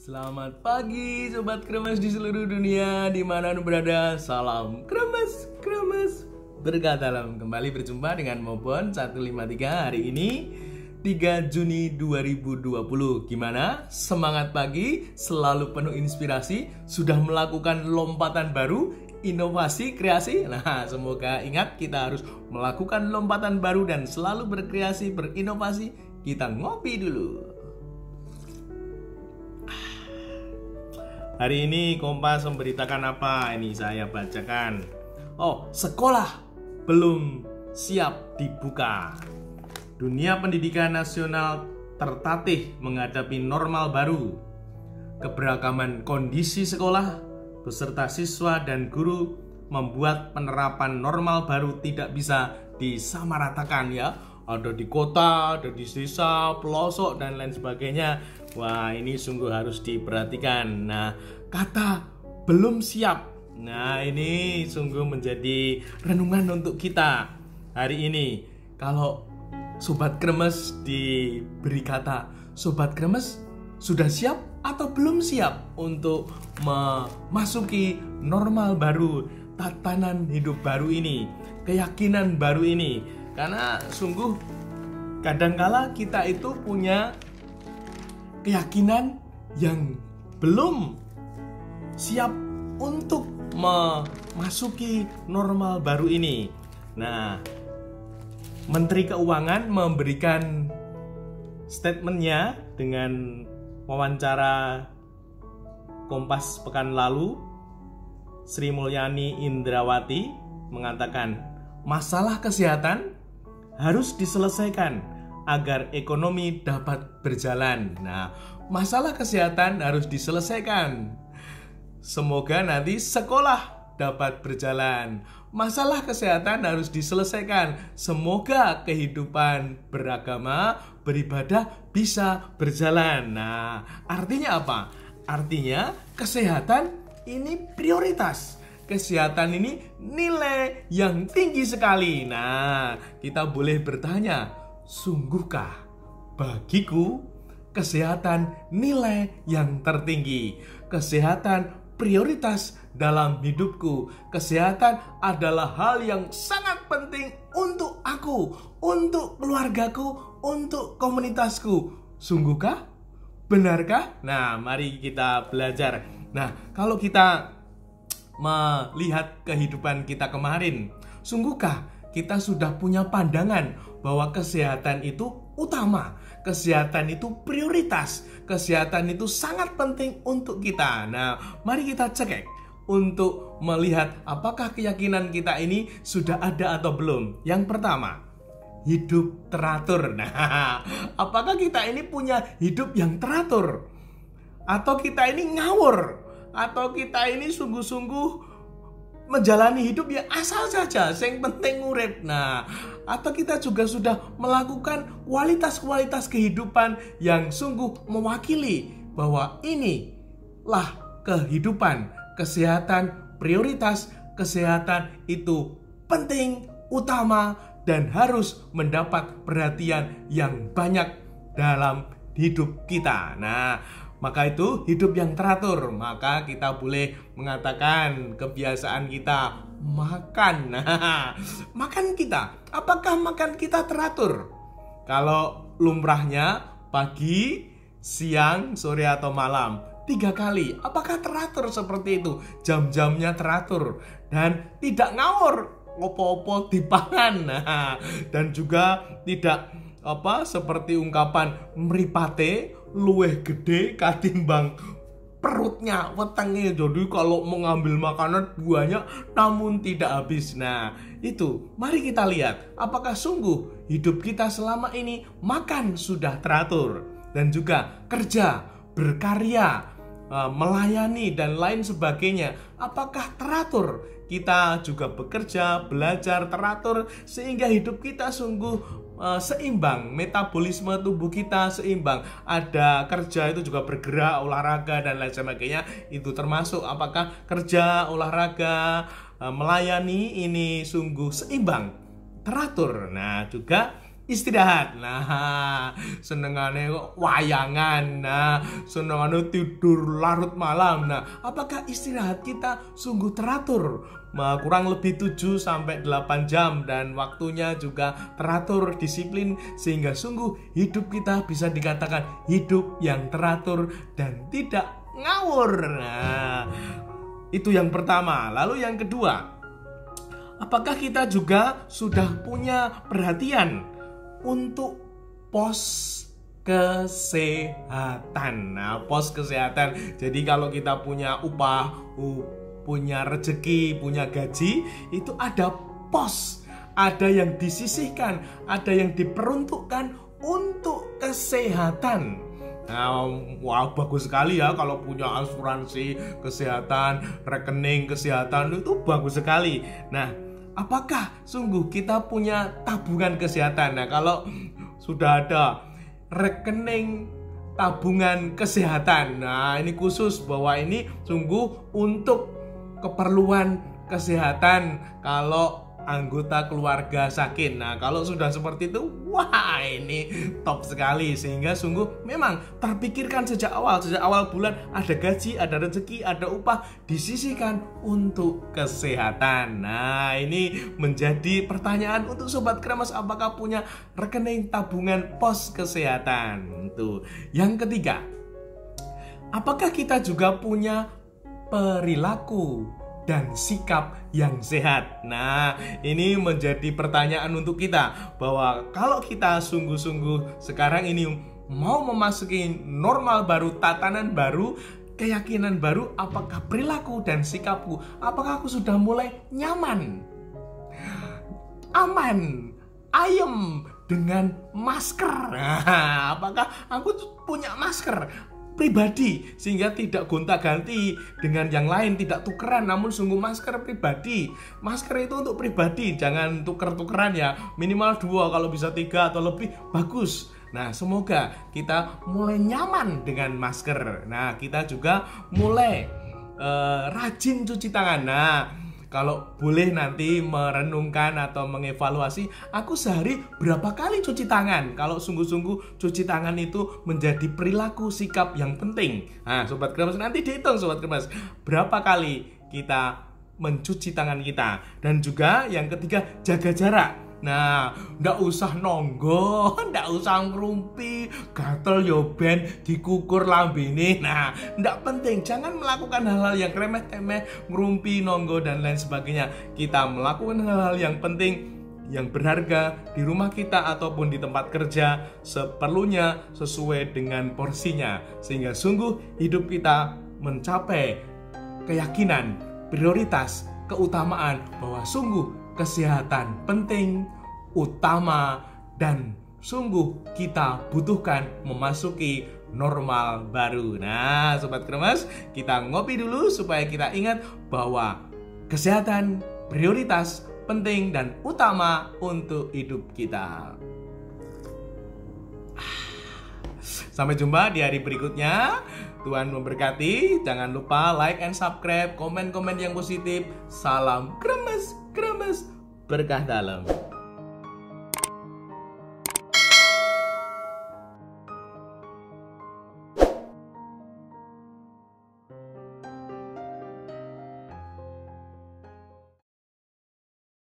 Selamat pagi Sobat Kremes di seluruh dunia dimana Anda berada. Salam Kremes, Kremes berkata dalam. Kembali berjumpa dengan Mobon 153 hari ini 3 Juni 2020. Gimana? Semangat pagi, selalu penuh inspirasi, sudah melakukan lompatan baru, inovasi, kreasi. Nah, semoga ingat kita harus melakukan lompatan baru dan selalu berkreasi, berinovasi. Kita ngopi dulu. Hari ini Kompas memberitakan apa? Ini saya bacakan. Oh, sekolah belum siap dibuka. Dunia pendidikan nasional tertatih menghadapi normal baru. Keberagaman kondisi sekolah beserta siswa dan guru membuat penerapan normal baru tidak bisa disamaratakan ya. Ada di kota, ada di desa, pelosok dan lain sebagainya. Wah, ini sungguh harus diperhatikan. Nah, kata belum siap. Nah, ini sungguh menjadi renungan untuk kita hari ini. Kalau Sobat Kremes diberi kata, Sobat Kremes sudah siap atau belum siap untuk memasuki normal baru, tatanan hidup baru ini, keyakinan baru ini. Karena sungguh kadangkala kita itu punya keyakinan yang belum siap untuk memasuki normal baru ini. Nah, Menteri Keuangan memberikan statementnya dengan wawancara Kompas pekan lalu. Sri Mulyani Indrawati mengatakan, masalah kesehatan harus diselesaikan agar ekonomi dapat berjalan. Nah, masalah kesehatan harus diselesaikan. Semoga nanti sekolah dapat berjalan. Masalah kesehatan harus diselesaikan. Semoga kehidupan beragama, beribadah bisa berjalan. Nah, artinya apa? Artinya kesehatan ini prioritas. Kesehatan ini nilai yang tinggi sekali. Nah, kita boleh bertanya, sungguhkah bagiku kesehatan nilai yang tertinggi? Kesehatan prioritas dalam hidupku. Kesehatan adalah hal yang sangat penting untuk aku, untuk keluargaku, untuk komunitasku. Sungguhkah? Benarkah? Nah, mari kita belajar. Nah, kalau kita melihat kehidupan kita kemarin, sungguhkah kita sudah punya pandangan bahwa kesehatan itu utama, kesehatan itu prioritas, kesehatan itu sangat penting untuk kita. Nah, mari kita cek untuk melihat apakah keyakinan kita ini sudah ada atau belum. Yang pertama, hidup teratur. Nah, apakah kita ini punya hidup yang teratur? Atau kita ini ngawur? Atau kita ini sungguh-sungguh menjalani hidup ya asal saja, yang penting urip. Nah, atau kita juga sudah melakukan kualitas-kualitas kehidupan yang sungguh mewakili bahwa inilah kehidupan, kesehatan prioritas, kesehatan itu penting, utama, dan harus mendapat perhatian yang banyak dalam hidup kita. Nah, maka itu hidup yang teratur. Maka kita boleh mengatakan kebiasaan kita makan. Nah, makan kita, apakah makan kita teratur? Kalau lumrahnya pagi, siang, sore atau malam 3 kali, apakah teratur seperti itu? Jam-jamnya teratur dan tidak ngawur, opo-opo dipangan. Nah, dan juga tidak seperti ungkapan mripate luweh gede katimbang perutnya, wetenge. Jadi kalau mengambil makanan banyak namun tidak habis. Nah, itu mari kita lihat apakah sungguh hidup kita selama ini makan sudah teratur, dan juga kerja, berkarya, melayani dan lain sebagainya, apakah teratur? Kita juga bekerja, belajar teratur sehingga hidup kita sungguh seimbang, metabolisme tubuh kita seimbang. Ada kerja itu juga bergerak, olahraga dan lain sebagainya. Itu termasuk apakah kerja, olahraga, melayani ini sungguh seimbang, teratur. Nah, juga istirahat. Nah, senengane wayangan. Nah, senengane tidur larut malam. Nah, apakah istirahat kita sungguh teratur? Kurang lebih 7 sampai 8 jam dan waktunya juga teratur, disiplin, sehingga sungguh hidup kita bisa dikatakan hidup yang teratur dan tidak ngawur. Nah, itu yang pertama. Lalu yang kedua, apakah kita juga sudah punya perhatian untuk pos kesehatan? Nah, pos kesehatan. Jadi kalau kita punya upah, punya rezeki, punya gaji, itu ada pos, ada yang disisihkan, ada yang diperuntukkan untuk kesehatan. Nah, wah, bagus sekali ya kalau punya asuransi kesehatan, rekening kesehatan, itu bagus sekali. Nah, apakah sungguh kita punya tabungan kesehatan? Nah, kalau sudah ada rekening tabungan kesehatan, nah ini khusus bahwa ini sungguh untuk keperluan kesehatan kalau anggota keluarga sakit. Nah, kalau sudah seperti itu, wah, ini top sekali. Sehingga sungguh memang terpikirkan sejak awal bulan, ada gaji, ada rezeki, ada upah, disisihkan untuk kesehatan. Nah, ini menjadi pertanyaan untuk Sobat Kremes, apakah punya rekening tabungan pos kesehatan? Tuh. Yang ketiga, apakah kita juga punya perilaku dan sikap yang sehat? Nah, ini menjadi pertanyaan untuk kita, bahwa kalau kita sungguh-sungguh sekarang ini mau memasuki normal baru, tatanan baru, keyakinan baru, apakah perilaku dan sikapku, apakah aku sudah mulai nyaman, aman, ayem dengan masker? Nah, apakah aku punya masker pribadi sehingga tidak gonta-ganti dengan yang lain, tidak tukeran, namun sungguh masker pribadi. Masker itu untuk pribadi, jangan tuker-tukeran ya, minimal 2, kalau bisa 3 atau lebih bagus. Nah, semoga kita mulai nyaman dengan masker. Nah, kita juga mulai rajin cuci tangan. Nah, kalau boleh nanti merenungkan atau mengevaluasi, aku sehari berapa kali cuci tangan? Kalau sungguh-sungguh cuci tangan itu menjadi perilaku sikap yang penting. Nah, Sobat Kremes, nanti dihitung Sobat Kremes, berapa kali kita mencuci tangan kita. Dan juga yang ketiga, jaga jarak. Nah, ndak usah nonggo, ndak usah ngerumpi, gatel yo ben dikukur lambene. Nah, ndak penting, jangan melakukan hal-hal yang remeh-temeh, ngerumpi, nonggo dan lain sebagainya. Kita melakukan hal-hal yang penting, yang berharga di rumah kita ataupun di tempat kerja seperlunya, sesuai dengan porsinya, sehingga sungguh hidup kita mencapai keyakinan, prioritas, keutamaan bahwa sungguh kesehatan penting, utama, dan sungguh kita butuhkan memasuki normal baru. Nah, Sobat Kremes, kita ngopi dulu supaya kita ingat bahwa kesehatan prioritas, penting, dan utama untuk hidup kita. Sampai jumpa di hari berikutnya. Tuhan memberkati. Jangan lupa like and subscribe, komen-komen yang positif. Salam Kremes, Kremes berkah dalam.